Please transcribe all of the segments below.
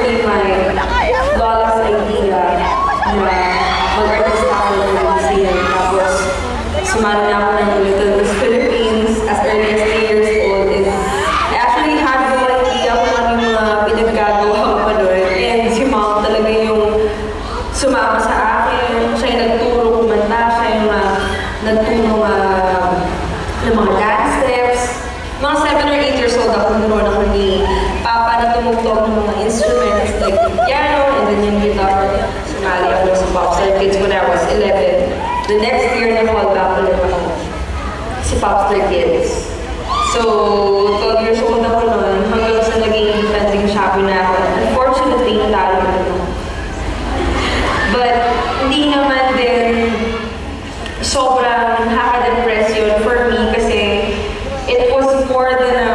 actually my lola's idea na mag-artista ako ng museum. Tapos, sumali na ako ng Little Miss Philippines as early as 3 years old. And I actually had no idea kung ano yung mga pinaggagawa ko doon. And si Mom talaga yung sumama sa akin. Siya yung nagturo kumanta. Siya yung nagturo ng mga dance steps. Mga 7 or 8 years old ako, naroon ako ni Papa na tumugtog ng mga instruments like the piano and then yung guitar. Sumali ako sa Popstar Kids when I was 11. The next year na call back ulit ako si Popstar Kids. So, 12 years old ako noon hanggang sa naging defending champion na ako. Unfortunately, natalo na ako. But, hindi naman din sobrang nakaka-depress yun for me kasi it was more than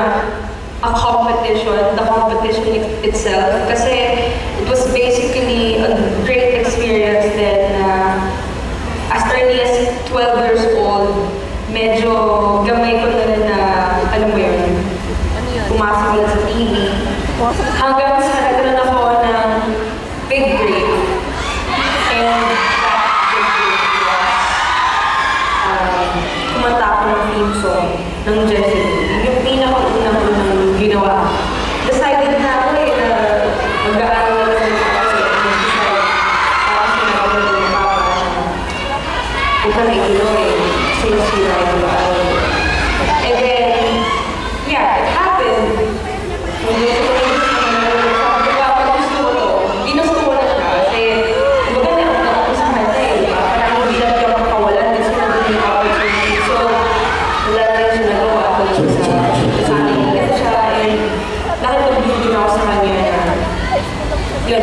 a competition, the competition itself. Kasi it was basically a great experience then as early as 12 years old, medyo gamay ko na rin na, alam mo yun, pumasok ulit sa TV. Hanggang sa nagkaroon ako ng big break. And that big break was, kumanta ako ng theme song ng Jessie. Yung pinaka-una ko nang ginawa. Decided na ako na mag-aaral na lang sa kasi mag-decide para sinagawa ng Papa na huwag ka na ituloy since you like mag-aaral. And then, yeah, it happened. Ginusto ko na siya kasi maganda ako na ako sa kanya eh. Parang hindi lang siya makawalan kasi nandun yung opportunity. So, wala na rin siya nagawa ko sa akin. Ito siya eh, nakipag-video na ako sa kanya na yun,